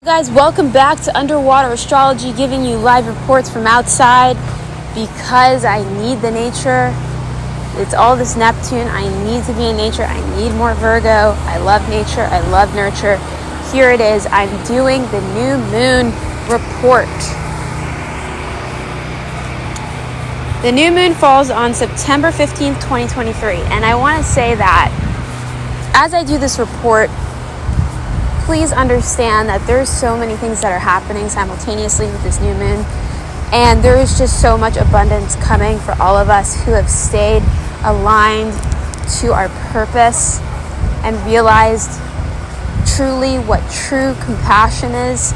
Guys, welcome back to Underwater Astrology, giving you live reports from outside because I need the nature. It's all this Neptune. I need to be in nature. I need more Virgo. I love nature. I love nurture. Here it is. I'm doing the new moon report. The new moon falls on September 15th, 2023. And I want to say that as I do this report, please understand that there's so many things that are happening simultaneously with this new moon. And there is just so much abundance coming for all of us who have stayed aligned to our purpose and realized truly what true compassion is.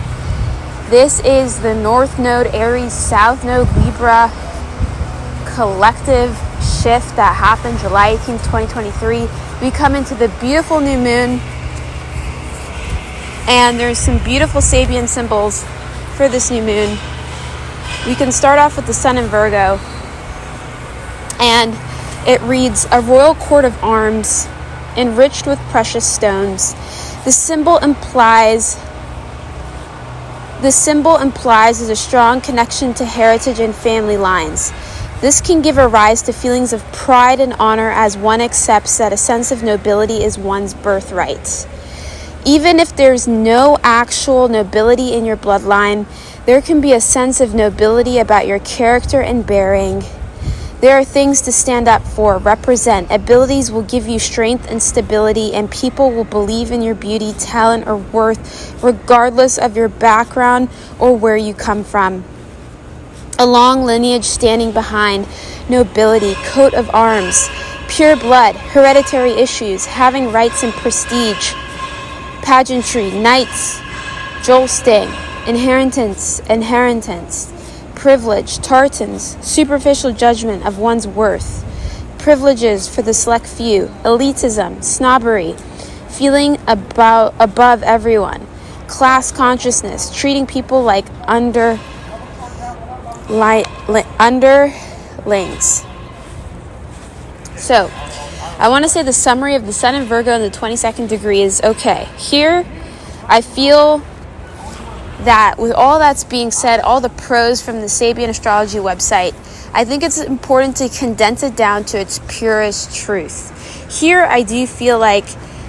This is the North Node Aries, South Node Libra collective shift that happened July 18th, 2023. We come into the beautiful new moon. And there's some beautiful Sabian symbols for this new moon. We can start off with the sun in Virgo. And it reads, a royal coat of arms enriched with precious stones. The symbol implies is a strong connection to heritage and family lines. This can give a rise to feelings of pride and honor as one accepts that a sense of nobility is one's birthright. Even if there's no actual nobility in your bloodline, there can be a sense of nobility about your character and bearing. There are things to stand up for, represent. Abilities will give you strength and stability, and people will believe in your beauty, talent, or worth, regardless of your background or where you come from. A long lineage standing behind, nobility, coat of arms, pure blood, hereditary issues, having rights and prestige, pageantry, knights, jolsting, inheritance, privilege, tartans, superficial judgment of one's worth, privileges for the select few, elitism, snobbery, feeling above everyone, class consciousness, treating people like underlings. So, I want to say the summary of the sun in Virgo in the 22nd degree is okay. Here, I feel that with all that's being said, all the pros from the Sabian Astrology website, I think it's important to condense it down to its purest truth. Here, I do feel like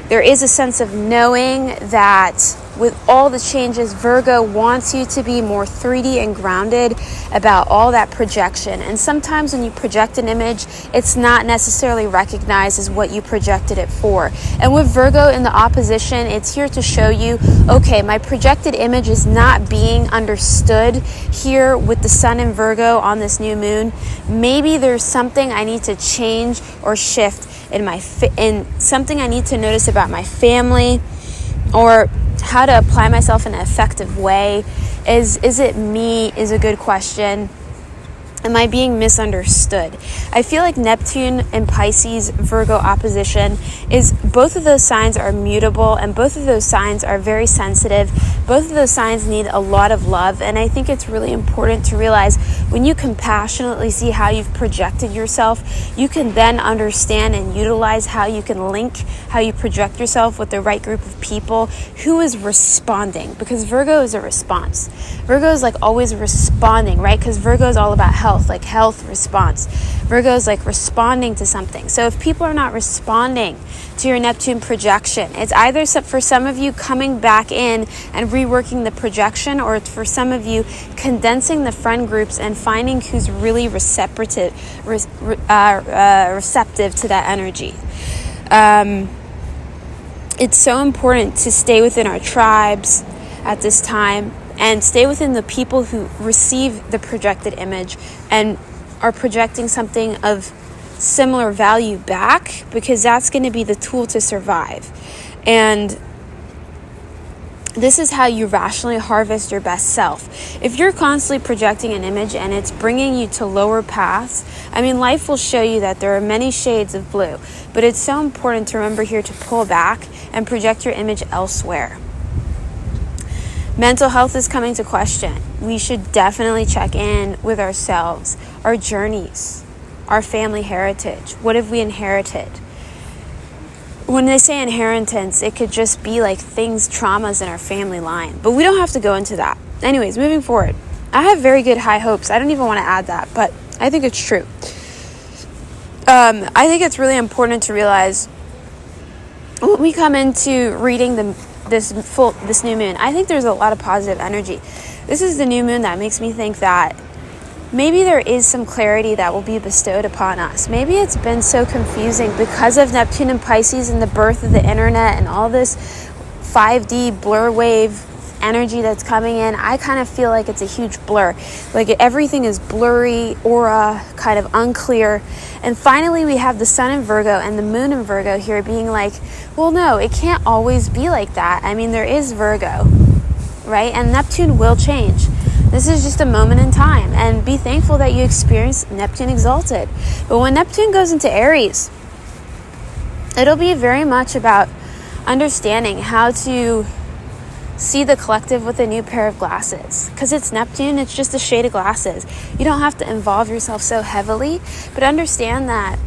there is a sense of knowing that with all the changes, Virgo wants you to be more 3D and grounded about all that projection. And sometimes when you project an image, it's not necessarily recognized as what you projected it for. And with Virgo in the opposition, it's here to show you, okay, my projected image is not being understood here with the sun in Virgo on this new moon. Maybe there's something I need to change or shift in something I need to notice about my family, or how to apply myself in an effective way. Is it me is a good question. Am I being misunderstood? I feel like Neptune and Pisces Virgo opposition is, both of those signs are mutable and both of those signs are very sensitive. Both of those signs need a lot of love, and I think it's really important to realize when you compassionately see how you've projected yourself, you can then understand and utilize how you can link how you project yourself with the right group of people who is responding, because Virgo is a response. Virgo is like always responding, right? Because Virgo is all about health, like health response. Virgo is like responding to something. So if people are not responding to your Neptune projection, it's either for some of you coming back in and reworking the projection, or it's for some of you condensing the friend groups and finding who's really receptive to that energy. It's so important to stay within our tribes at this time and stay within the people who receive the projected image and are projecting something of similar value back, because that's going to be the tool to survive. And this is how you rationally harvest your best self. If you're constantly projecting an image and it's bringing you to lower paths, I mean, life will show you that there are many shades of blue, but it's so important to remember here to pull back and project your image elsewhere. Mental health is coming to question. We should definitely check in with ourselves, our journeys, our family heritage. What have we inherited? when they say inheritance, it could just be like things, traumas in our family line. But we don't have to go into that. Anyways, moving forward. I have very good high hopes. I don't even want to add that, but I think it's true. I think it's really important to realize when we come into reading this new moon, I think there's a lot of positive energy. This is the new moon that makes me think that maybe there is some clarity that will be bestowed upon us. Maybe it's been so confusing because of Neptune and Pisces and the birth of the internet and all this 5D blur wave energy that's coming in. I kind of feel like it's a huge blur. Like everything is blurry, aura, kind of unclear. And finally we have the sun in Virgo and the moon in Virgo here being like, well, no, it can't always be like that. I mean, there is Virgo, right? And Neptune will change. This is just a moment in time, and be thankful that you experienced Neptune exalted. But when Neptune goes into Aries, it'll be very much about understanding how to see the collective with a new pair of glasses. Because it's Neptune, it's just a shade of glasses. You don't have to involve yourself so heavily, but understand that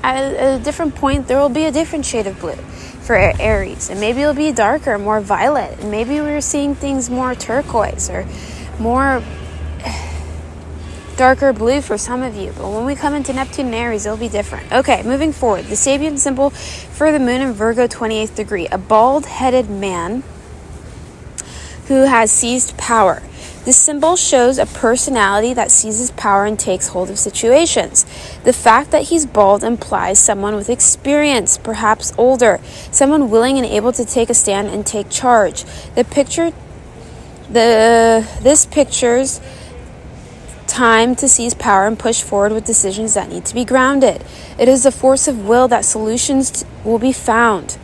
at a different point, there will be a different shade of blue for Aries. And maybe it'll be darker, more violet. And maybe we're seeing things more turquoise or more darker blue for some of you. But when we come into Neptune and Aries, it'll be different. Okay, moving forward. The Sabian symbol for the moon in Virgo, 28th degree. A bald-headed man who has seized power. This symbol shows a personality that seizes power and takes hold of situations. The fact that he's bald implies someone with experience, perhaps older, someone willing and able to take a stand and take charge. This pictures time to seize power and push forward with decisions that need to be grounded. It is a force of will that solutions will be found.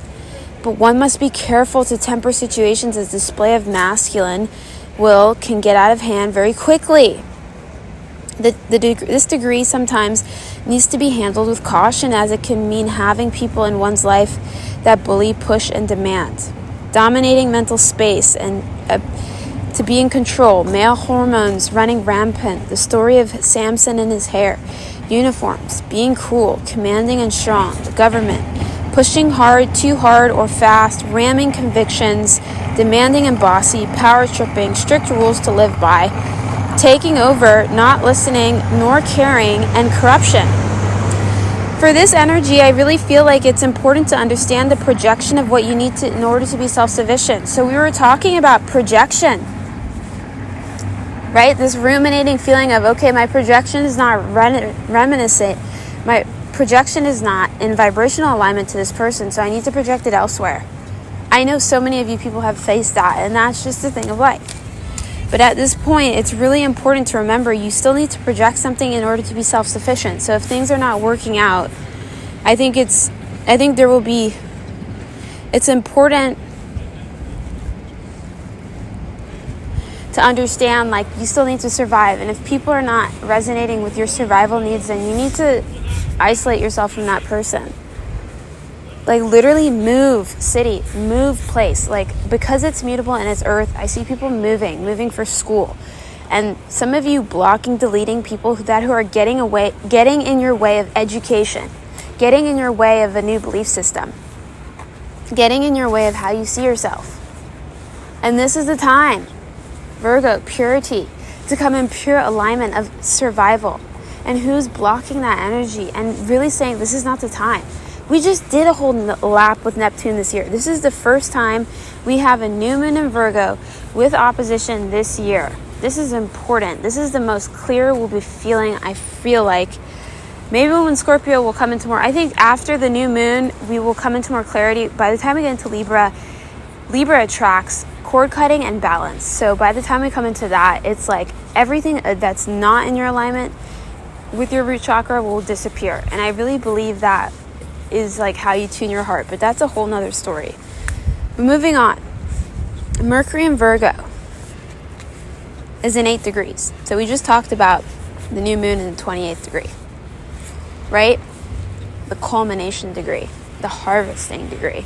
But one must be careful to temper situations as display of masculine will can get out of hand very quickly. This degree sometimes needs to be handled with caution, as it can mean having people in one's life that bully, push, and demand. Dominating mental space and to be in control. Male hormones running rampant. The story of Samson and his hair. Uniforms. Being cruel, commanding, and strong. The government. Pushing hard, too hard, or fast, ramming convictions, demanding and bossy, power tripping, strict rules to live by, taking over, not listening, nor caring, and corruption. For this energy, I really feel like it's important to understand the projection of what you need to in order to be self-sufficient. So we were talking about projection, right? This ruminating feeling of, okay, my projection is not reminiscent. My projection is not in vibrational alignment to this person, so I need to project it elsewhere. I know so many of you people have faced that, and that's just the thing of life. But at this point, it's really important to remember you still need to project something in order to be self-sufficient. So if things are not working out, it's important to understand, like, you still need to survive. And if people are not resonating with your survival needs, then you need to isolate yourself from that person. Like, literally move city, move place. Like, because it's mutable and it's earth, I see people moving for school. And some of you blocking, deleting people who are getting in your way of education, getting in your way of a new belief system, getting in your way of how you see yourself. And this is the time, Virgo, purity, to come in pure alignment of survival. And who's blocking that energy and really saying this is not the time. We just did a whole lap with Neptune this year. This is the first time we have a new moon in Virgo with opposition this year. This is important. This is the most clear we'll be feeling, I feel like. Maybe when Scorpio will come into more, I think after the new moon, we will come into more clarity. By the time we get into Libra attracts cord cutting and balance. So by the time we come into that, it's like everything that's not in your alignment with your root chakra will disappear. And I really believe that is like how you tune your heart, but that's a whole nother story. But moving on, Mercury in Virgo is in 8 degrees. So we just talked about the new moon in the 28th degree, right? The culmination degree, the harvesting degree.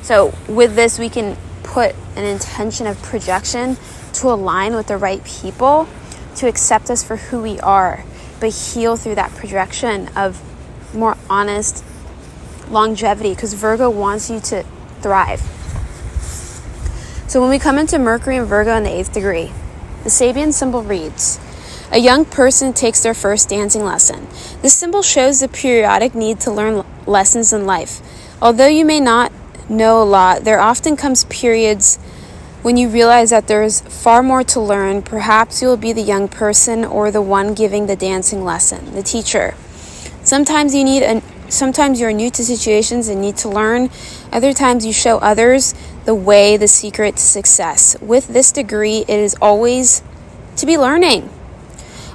So with this, we can put an intention of projection to align with the right people to accept us for who we are, but heal through that projection of more honest longevity, because Virgo wants you to thrive. So when we come into Mercury and Virgo in the 8th degree, the Sabian symbol reads, a young person takes their first dancing lesson. This symbol shows the periodic need to learn lessons in life. Although you may not know a lot, there often comes periods when you realize that there is far more to learn. Perhaps you will be the young person or the one giving the dancing lesson, the teacher. Sometimes you're new to situations and need to learn. Other times you show others the way, the secret to success. With this degree, it is always to be learning,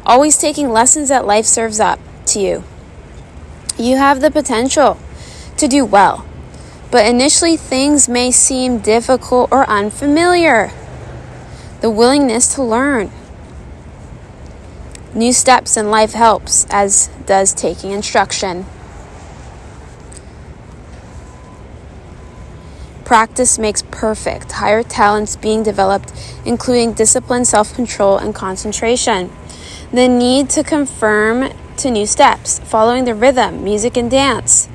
always taking lessons that life serves up to you. You have the potential to do well, but initially things may seem difficult or unfamiliar. The willingness to learn new steps in life helps, as does taking instruction. Practice makes perfect. Higher talents being developed, including discipline, self-control, and concentration. The need to conform to new steps, following the rhythm, music, and dance.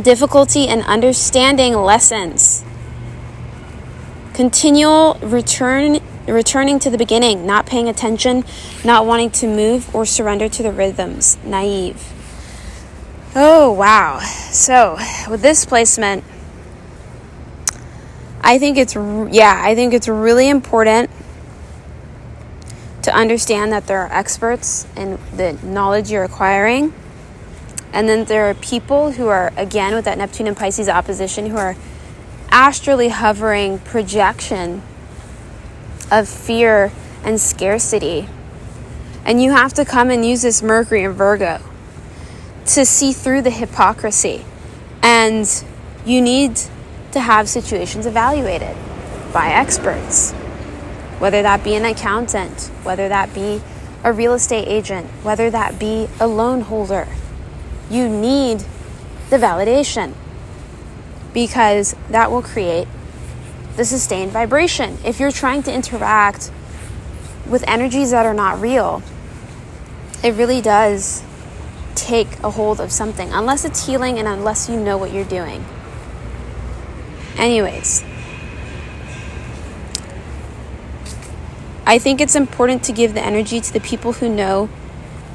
Difficulty in understanding lessons. Continual returning to the beginning, not paying attention, not wanting to move or surrender to the rhythms. Naive. Oh, wow. So, with this placement, I think it's really important to understand that there are experts in the knowledge you're acquiring. And then there are people who are, again, with that Neptune and Pisces opposition, who are astrally hovering projection of fear and scarcity. And you have to come and use this Mercury and Virgo to see through the hypocrisy. And you need to have situations evaluated by experts, whether that be an accountant, whether that be a real estate agent, whether that be a loan holder. You need the validation, because that will create the sustained vibration. If you're trying to interact with energies that are not real, it really does take a hold of something, unless it's healing and unless you know what you're doing. Anyways, I think it's important to give the energy to the people who know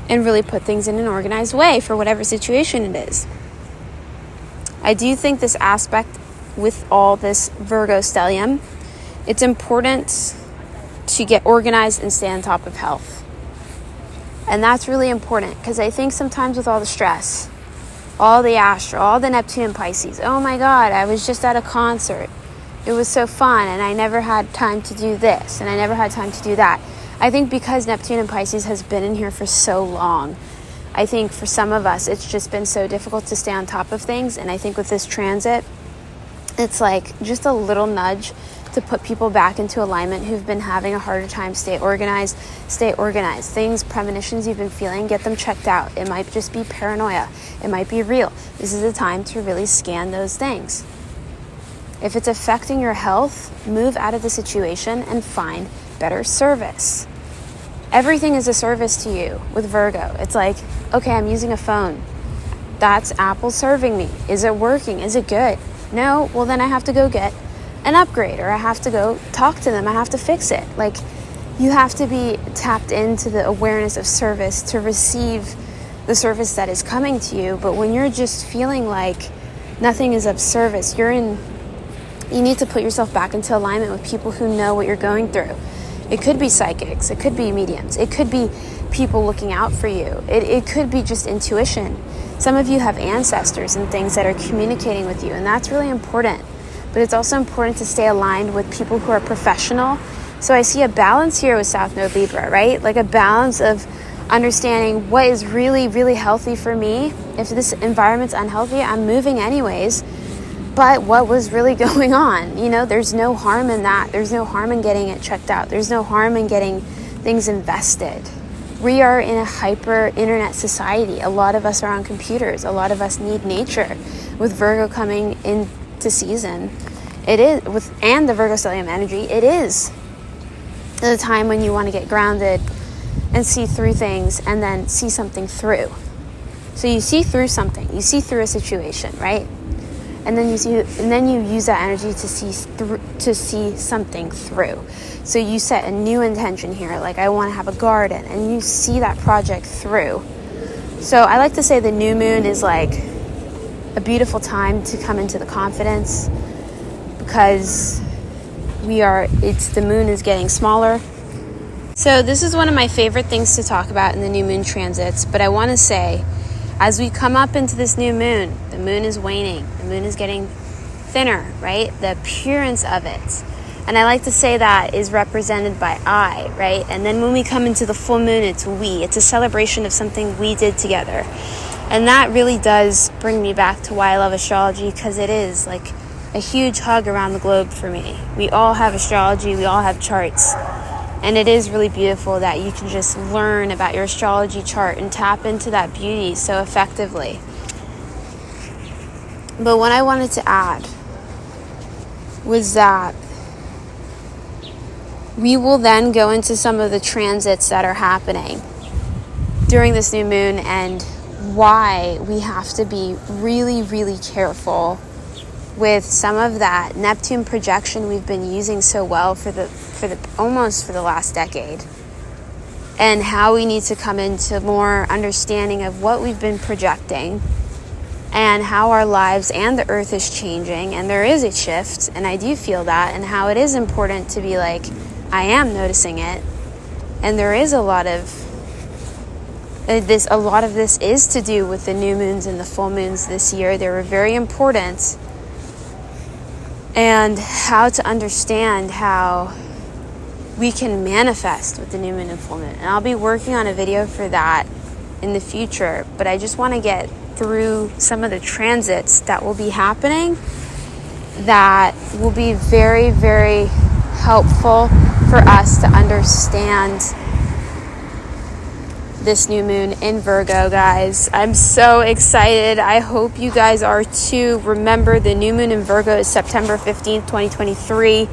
and really put things in an organized way for whatever situation it is. I do think this aspect with all this Virgo stellium, it's important to get organized and stay on top of health. And that's really important, because I think sometimes with all the stress, all the astro, all the Neptune and Pisces, oh my God, I was just at a concert. It was so fun, and I never had time to do this, and I never had time to do that. I think because Neptune and Pisces has been in here for so long, I think for some of us, it's just been so difficult to stay on top of things. And I think with this transit, it's like just a little nudge to put people back into alignment who've been having a harder time. Stay organized. Things, premonitions you've been feeling, get them checked out. It might just be paranoia. It might be real. This is a time to really scan those things. If it's affecting your health, move out of the situation and find better service. Everything is a service to you with Virgo. It's like, okay, I'm using a phone. That's Apple serving me. Is it working? Is it good? No? Well, then I have to go get an upgrade, or I have to go talk to them. I have to fix it. Like, you have to be tapped into the awareness of service to receive the service that is coming to you. But when you're just feeling like nothing is of service, you need to put yourself back into alignment with people who know what you're going through. It could be psychics. It could be mediums. It could be people looking out for you. It could be just intuition. Some of you have ancestors and things that are communicating with you, and that's really important. But it's also important to stay aligned with people who are professional. So I see a balance here with South Node Libra, right? Like a balance of understanding what is really, really healthy for me. If this environment's unhealthy, I'm moving anyways. But what was really going on? There's no harm in that. There's no harm in getting it checked out. There's no harm in getting things invested. We are in a hyper internet society. A lot of us are on computers. A lot of us need nature. With Virgo coming into season, and the Virgo stellium energy, it is the time when you want to get grounded and see through things and then see something through. So you see through something, you see through a situation, right? And then you use that energy to see something through. So you set a new intention here, like I want to have a garden, and you see that project through. So I like to say the new moon is like a beautiful time to come into the confidence, because the moon is getting smaller. So this is one of my favorite things to talk about in the new moon transits, but I want to say, as we come up into this new moon, the moon is waning, the moon is getting thinner, right? The appearance of it. And I like to say that is represented by I, right? And then when we come into the full moon, it's we. It's a celebration of something we did together. And that really does bring me back to why I love astrology, because it is like a huge hug around the globe for me. We all have astrology, we all have charts. And it is really beautiful that you can just learn about your astrology chart and tap into that beauty so effectively. But what I wanted to add was that we will then go into some of the transits that are happening during this new moon, and why we have to be really, really careful with some of that Neptune projection we've been using so well for the last decade, and how we need to come into more understanding of what we've been projecting and how our lives and the earth is changing, and there is a shift, and I do feel that, and how it is important to be like, I am noticing it, and there is a lot of this is to do with the new moons and the full moons this year. They were very important, and how to understand how we can manifest with the new moon and full moon. And I'll be working on a video for that in the future, but I just want to get through some of the transits that will be happening that will be very, very helpful for us to understand this new moon in Virgo, guys. I'm so excited. I hope you guys are too. Remember, the new moon in Virgo is September 15th, 2023.